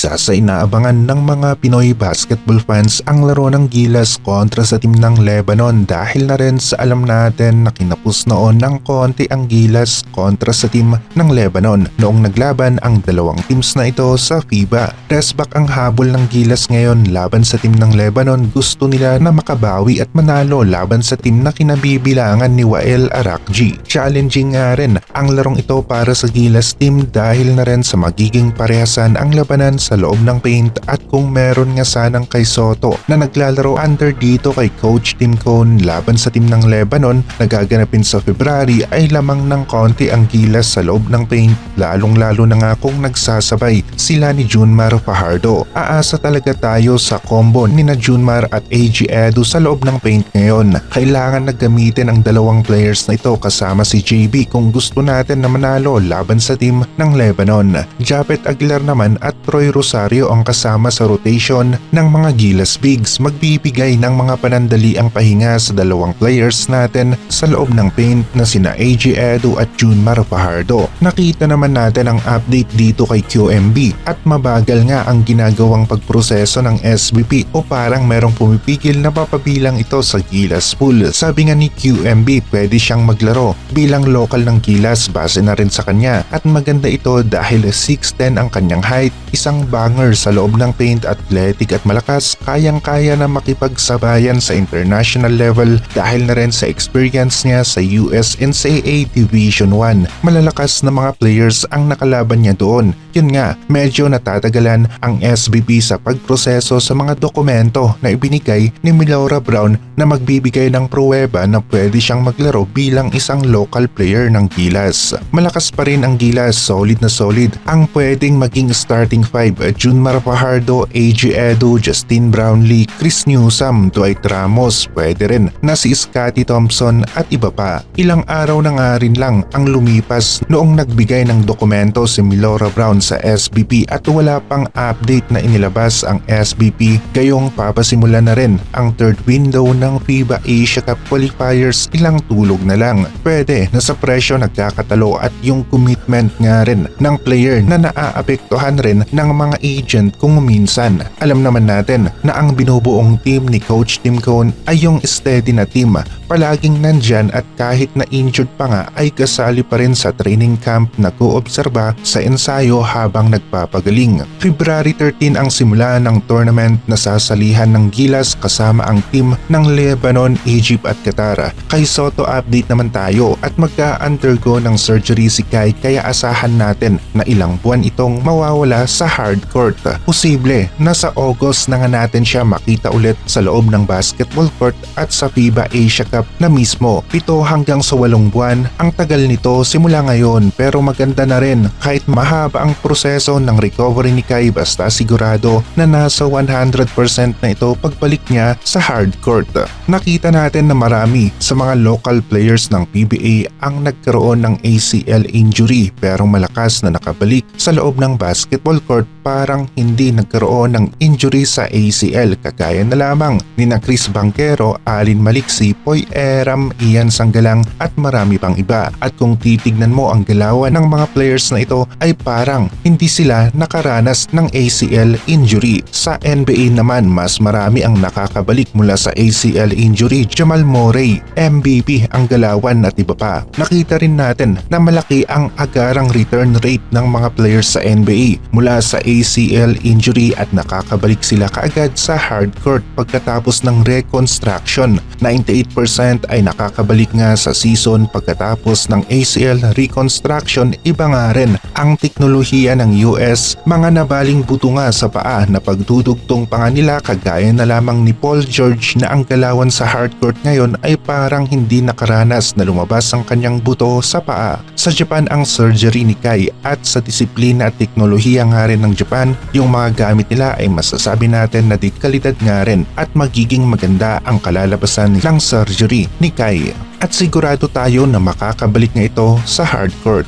Isa sa inaabangan ng mga Pinoy basketball fans ang laro ng Gilas kontra sa team ng Lebanon dahil na rin sa alam natin na kinapos noon ng konti ang Gilas kontra sa team ng Lebanon noong naglaban ang dalawang teams na ito sa FIBA. Resback ang habol ng Gilas ngayon laban sa team ng Lebanon. Gusto nila na makabawi at manalo laban sa team na kinabibilangan ni Wael Arakji. Challenging nga rin ang larong ito para sa Gilas team dahil na rin sa magiging parehasan ang labanan sa loob ng paint at kung meron nga sanang kay Soto na naglalaro under dito kay Coach Tim Cone laban sa team ng Lebanon na gaganapin sa February ay lamang ng konti ang Gilas sa loob ng paint, lalong-lalo na nga kung nagsasabay sila ni Junmar Fajardo. Aasa talaga tayo sa combo ni na Junmar at AG Edu sa loob ng paint ngayon. Kailangan na gamitin ang dalawang players na ito kasama si JB kung gusto natin na manalo laban sa team ng Lebanon. Japet Aguilar naman at Troy Rosario ang kasama sa rotation ng mga Gilas Bigs. Magbibigay ng mga panandali ang pahinga sa dalawang players natin sa loob ng paint na sina AG Edu at Junmar Fajardo. Nakita naman natin ang update dito kay QMB at mabagal nga ang ginagawang pagproseso ng SBP o parang merong pumipigil na papabilang ito sa Gilas pool. Sabi nga ni QMB pwede siyang maglaro bilang local ng Gilas base na rin sa kanya at maganda ito dahil 6'10 ang kanyang height, isang banger sa loob ng paint, athletic at malakas, kayang-kaya na makipagsabayan sa international level dahil na rin sa experience niya sa US NCAA Division 1. Malalakas na mga players ang nakalaban niya doon. Yun nga, medyo natatagalan ang SBP sa pagproseso sa mga dokumento na ibinigay ni Milora Brown na magbibigay ng pruweba na pwede siyang maglaro bilang isang local player ng Gilas. Malakas pa rin ang Gilas, solid na solid ang pwedeng maging starting five: Junmar Fajardo, AG Edu, Justin Brownlee, Chris Newsome, Dwight Ramos, pwede rin na si Scottie Thompson at iba pa. Ilang araw na nga rin lang ang lumipas noong nagbigay ng dokumento si Milora Brown sa SBP at wala pang update na inilabas ang SBP. Gayong papasimula na rin ang third window ng FIBA Asia Cup qualifiers, ilang tulog na lang. Pwede na sa presyo nagkakatalo at yung commitment nga rin ng player na naaapektuhan rin ng mga agent kung minsan. Alam naman natin na ang binubuong team ni Coach Tim Cone ay yung steady na team, palaging nandyan at kahit na injured pa nga ay kasali pa rin sa training camp, nag-oobserba sa ensayo habang nagpapagaling. February 13 ang simula ng tournament na sasalihan ng Gilas kasama ang team ng Lebanon, Egypt at Qatar. Kay Soto update naman tayo at magka-undergo ng surgery si Kai kaya asahan natin na ilang buwan itong mawawala sa hard court. Posible na sa August na nga natin siya makita ulit sa loob ng basketball court at sa FIBA Asia Cup na mismo. 7 hanggang sa 8 buwan ang tagal nito simula ngayon, pero maganda na rin kahit mahaba ang proseso ng recovery ni Kai basta sigurado na nasa 100% na ito pagbalik niya sa hard court. Nakita natin na marami sa mga local players ng PBA ang nagkaroon ng ACL injury pero malakas na nakabalik sa loob ng basketball court, parang hindi nagkaroon ng injury sa ACL kagaya na lamang ni na Chris Banquero, Alin Maliksi, Poy Eram, Ian Sanggalang at marami pang iba. At kung titignan mo ang galawan ng mga players na ito ay parang hindi sila nakaranas ng ACL injury. Sa NBA naman mas marami ang nakakabalik mula sa ACL injury. Jamal Murray, MVP ang galawan at iba pa. Nakita rin natin na malaki ang agarang return rate ng mga players sa NBA mula sa ACL injury at nakakabalik sila kaagad sa hard court pagkatapos ng reconstruction. 98% ay nakakabalik nga sa season pagkatapos ng ACL reconstruction. Iba nga rin ang teknolohiya ng US, mga nabaling buto nga sa paa na pagdudugtong pa nga nila kagaya na lamang ni Paul George na ang galawan sa hardcourt ngayon ay parang hindi nakaranas na lumabas ang kanyang buto sa paa. Sa Japan ang surgery ni Kai at sa disiplina at teknolohiya nga rin ng Japan, yung mga gamit nila ay masasabi natin na di kalidad nga rin at magiging maganda ang kalalabasan ng surgery ni Kai. At sigurado tayo na makakabalik nga ito sa hardcourt.